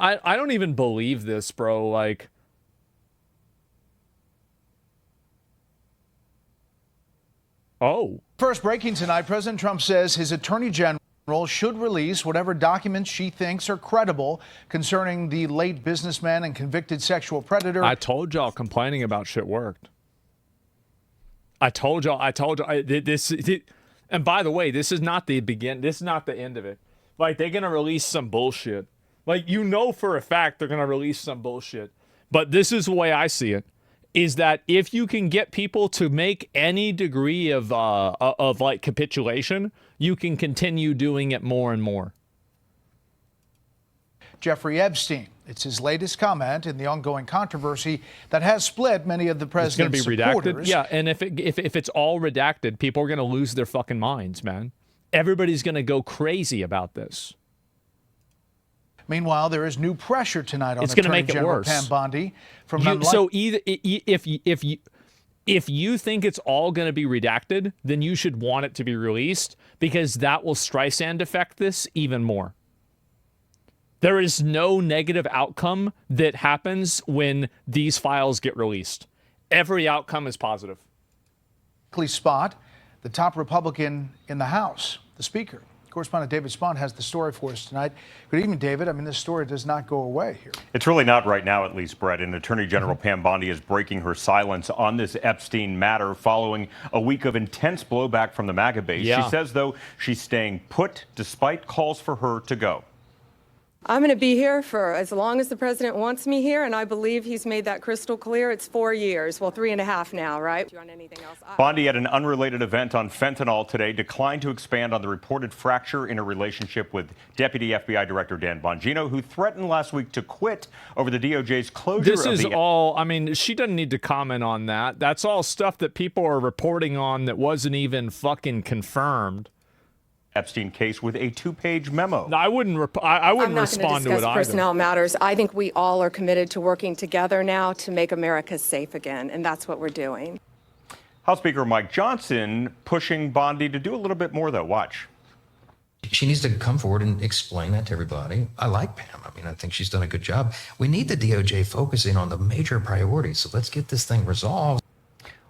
I don't even believe this, bro. Like, oh. First, breaking tonight, President Trump says his attorney general should release whatever documents she thinks are credible concerning the late businessman and convicted sexual predator. I told y'all complaining about shit worked. I told y'all, and by the way, this is not the this is not the end of it. Like, they're going to release some bullshit. Like, you know for a fact they're going to release some bullshit. But this is the way I see it, is that if you can get people to make any degree of like capitulation, you can continue doing it more and more. Jeffrey Epstein. It's his latest comment in the ongoing controversy that has split many of the president's supporters. It's going to be redacted. Yeah, and if it's all redacted, people are going to lose their fucking minds, man. Everybody's going to go crazy about this. Meanwhile, there is new pressure tonight on Attorney General Pam Bondi from so either if you think it's all going to be redacted, then you should want it to be released, because that will Streisand affect this even more. There is no negative outcome that happens when these files get released. Every outcome is positive. Spot, the top Republican in the House, the Speaker. Correspondent David Spahn has the story for us tonight. Good evening, David. I mean, this story does not go away here. It's really not right now, at least, Brett. And Attorney General Pam Bondi is breaking her silence on this Epstein matter following a week of intense blowback from the MAGA base. Yeah. She says, though, she's staying put despite calls for her to go. I'm going to be here for as long as the president wants me here, and I believe he's made that crystal clear. It's 4 years, well, 3.5 now, right? Do you want anything else? Bondi, at an unrelated event on fentanyl today, declined to expand on the reported fracture in her relationship with Deputy FBI Director Dan Bongino, who threatened last week to quit over the DOJ's closure This is all, I mean, she doesn't need to comment on that. That's all stuff that people are reporting on that wasn't even fucking confirmed. Epstein case with a 2-page memo. No, I wouldn't respond to it either. Personnel matters. I think we all are committed to working together now to make America safe again, and that's what we're doing. House Speaker Mike Johnson pushing Bondi to do a little bit more, though. Watch. She needs to come forward and explain that to everybody. I like Pam. I mean, I think she's done a good job. We need the DOJ focusing on the major priorities, so let's get this thing resolved.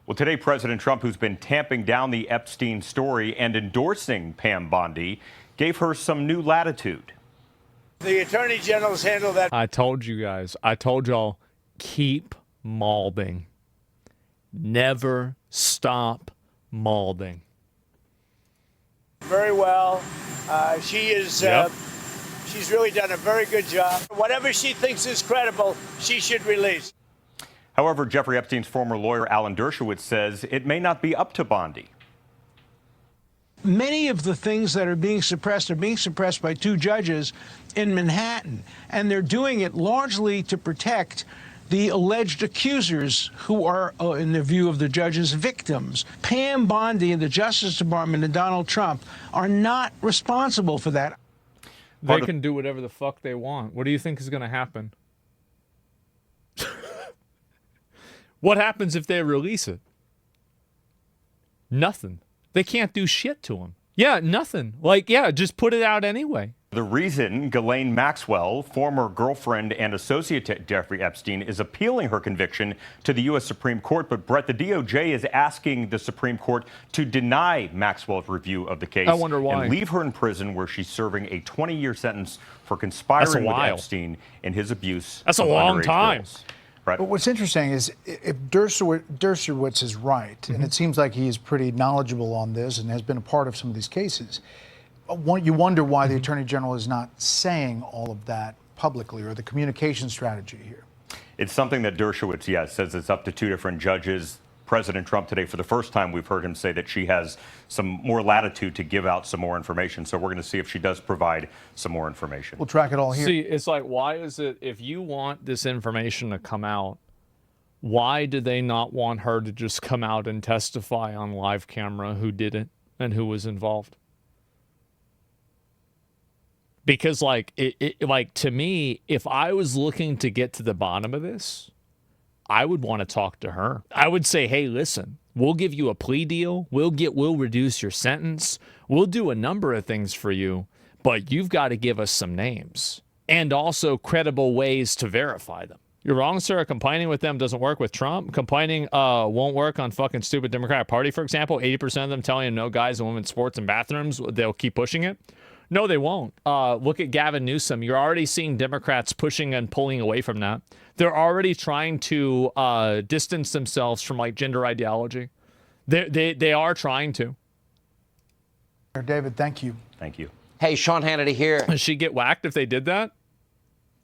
Well, today, President Trump, who's been tamping down the Epstein story and endorsing Pam Bondi, gave her some new latitude. The Attorney General's handled that. I told you guys. I told y'all, keep malding. Never stop malding. Very well. She is. She's really done a very good job. Whatever she thinks is credible, she should release. However, Jeffrey Epstein's former lawyer, Alan Dershowitz, says it may not be up to Bondi. Many of the things that are being suppressed by 2 judges in Manhattan, and they're doing it largely to protect the alleged accusers who are, in the view of the judges, victims. Pam Bondi and the Justice Department and Donald Trump are not responsible for that. They can do whatever the fuck they want. What do you think is going to happen? What happens if they release it? Nothing. They can't do shit to him. Yeah, nothing. Like, yeah, just put it out anyway. The reason Ghislaine Maxwell, former girlfriend and associate to Jeffrey Epstein, is appealing her conviction to the U.S. Supreme Court. But, Brett, the DOJ is asking the Supreme Court to deny Maxwell's review of the case. I wonder why. And leave her in prison, where she's serving a 20-year sentence for conspiring with Epstein and his abuse. That's a long time. Girls. Right. But what's interesting is if Dershowitz is right, and it seems like he is pretty knowledgeable on this and has been a part of some of these cases, you wonder why the Attorney General is not saying all of that publicly, or the communication strategy here. It's something that Dershowitz, yes, says it's up to 2 different judges. President Trump today, for the first time, we've heard him say that she has some more latitude to give out some more information. So we're going to see if she does provide some more information. We'll track it all here. See, it's like, why is it, if you want this information to come out, why do they not want her to just come out and testify on live camera who did it and who was involved? Because, like, like, to me, if I was looking to get to the bottom of this, I would want to talk to her. I would say, hey, listen, we'll give you a plea deal. We'll reduce your sentence. We'll do a number of things for you, but you've got to give us some names. and also credible ways to verify them. You're wrong, sir. Complaining with them doesn't work with Trump. Complaining won't work on fucking stupid Democratic Party, for example. 80% of them telling you no guys and women's sports and bathrooms. They'll keep pushing it. No, they won't. Look at Gavin Newsom. You're already seeing Democrats pushing and pulling away from that. They're already trying to distance themselves from like gender ideology. They are trying to. David, thank you. Thank you. Hey, Sean Hannity here. Does she get whacked if they did that?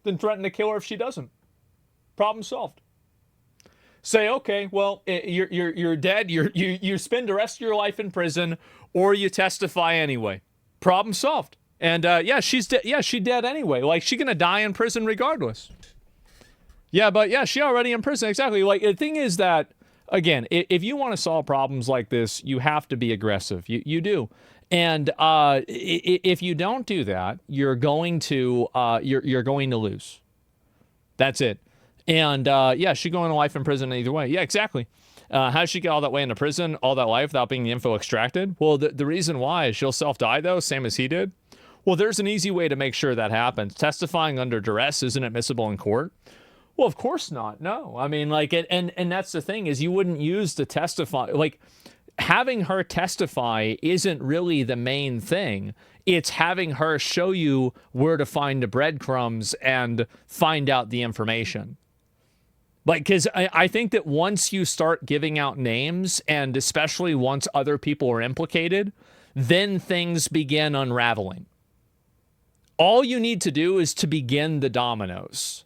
Then threaten to kill her if she doesn't. Problem solved. Say, okay, well, you're dead. You spend the rest of your life in prison, or you testify anyway. Problem solved. And yeah, she's dead. Yeah, she's dead anyway. Like, she's gonna die in prison regardless. Yeah, but yeah, she already in prison. Exactly. Like, the thing is that, again, if you want to solve problems like this, you have to be aggressive. You do. And if you don't do that, you're going to lose. That's it. And yeah, she's going to life in prison either way. Yeah, exactly. How does she get all that way into prison, all that life, without being the info extracted? Well, the reason why is she'll self-die, though, same as he did. Well, there's an easy way to make sure that happens. Testifying under duress isn't admissible in court. Well, of course not. No. I mean, like, and that's the thing, is you wouldn't use to testify. Like, having her testify isn't really the main thing. It's having her show you where to find the breadcrumbs and find out the information. Like, because I think that once you start giving out names, and especially once other people are implicated, then things begin unraveling. All you need to do is to begin the dominoes.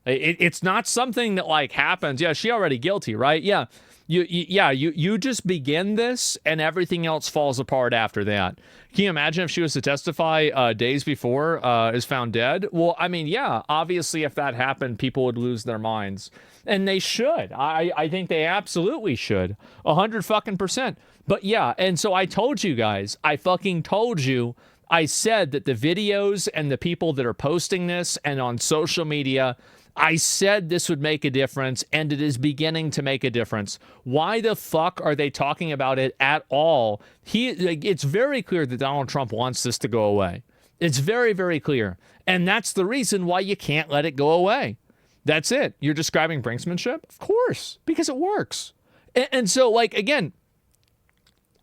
It's not something that, like, happens. Yeah, she already guilty, right? Yeah. You just begin this, and everything else falls apart after that. Can you imagine if she was to testify days before is found dead? Well, I mean, yeah, obviously if that happened, people would lose their minds. And they should. I think they absolutely should. 100%. But yeah, and so I told you guys, I fucking told you, I said that the videos and the people that are posting this and on social media, I said this would make a difference, and it is beginning to make a difference. Why the fuck are they talking about it at all? It's very clear that Donald Trump wants this to go away. It's very, very clear. And that's the reason why you can't let it go away. That's it. You're describing brinksmanship? Of course, because it works. And so, like, again,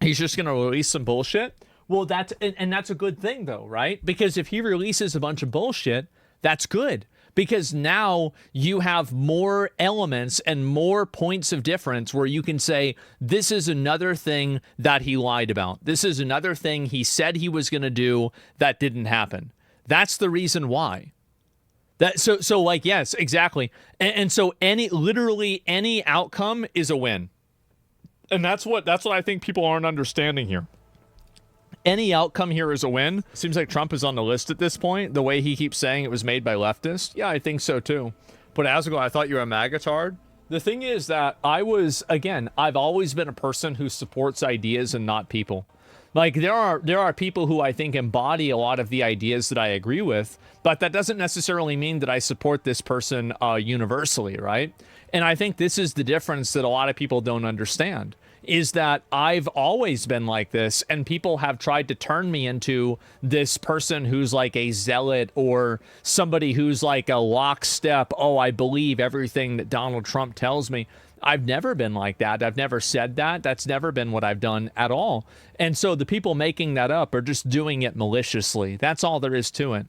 he's just going to release some bullshit. Well, that's a good thing, though, right? Because if he releases a bunch of bullshit, that's good. Because now you have more elements and more points of difference where you can say, this is another thing that he lied about. This is another thing he said he was going to do that didn't happen. That's the reason why. So like, yes, exactly. And so literally any outcome is a win. And that's what I think people aren't understanding here. Any outcome here is a win. Seems like Trump is on the list at this point. The way he keeps saying it was made by leftists. Yeah, I think so too. But Asmongold, I thought you were a MAGA-tard. The thing is that I've always been a person who supports ideas and not people. Like, there are people who I think embody a lot of the ideas that I agree with, but that doesn't necessarily mean that I support this person universally, right? And I think this is the difference that a lot of people don't understand, is that I've always been like this, and people have tried to turn me into this person who's like a zealot or somebody who's like a lockstep, oh, I believe everything that Donald Trump tells me. I've never been like that. I've never said that. That's never been what I've done at all. And so the people making that up are just doing it maliciously. That's all there is to it.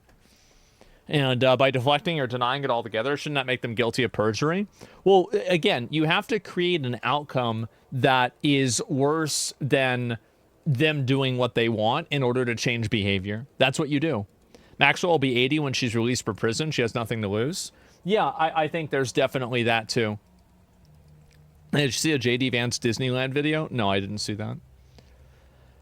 And by deflecting or denying it altogether, shouldn't that make them guilty of perjury? Well, again, you have to create an outcome that is worse than them doing what they want in order to change behavior. That's what you do. Maxwell will be 80 when she's released from prison. She has nothing to lose. Yeah, I think there's definitely that too. Did you see a J.D. Vance Disneyland video? No, I didn't see that.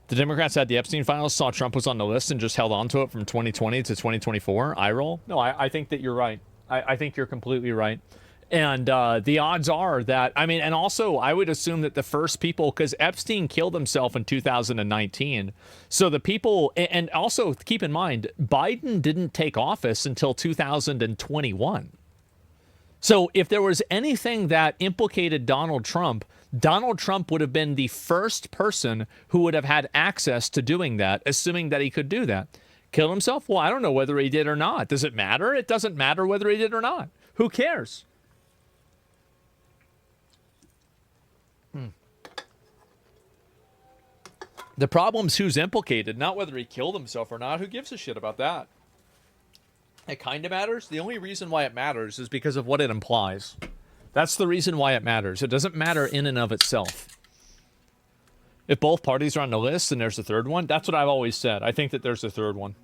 The Democrats had the Epstein files, saw Trump was on the list, and just held on to it from 2020 to 2024. Eye roll? No, I think that you're right. I think you're completely right. And the odds are that, I mean, and also I would assume that the first people, because Epstein killed himself in 2019. So the people, and also keep in mind, Biden didn't take office until 2021. So if there was anything that implicated Donald Trump would have been the first person who would have had access to doing that, assuming that he could do that. Killed himself? Well, I don't know whether he did or not. Does it matter? It doesn't matter whether he did or not. Who cares? The problem's who's implicated, not whether he killed himself or not. Who gives a shit about that? It kind of matters. The only reason why it matters is because of what it implies. That's the reason why it matters. It doesn't matter in and of itself. If both parties are on the list and there's a third one, that's what I've always said. I think that there's a third one.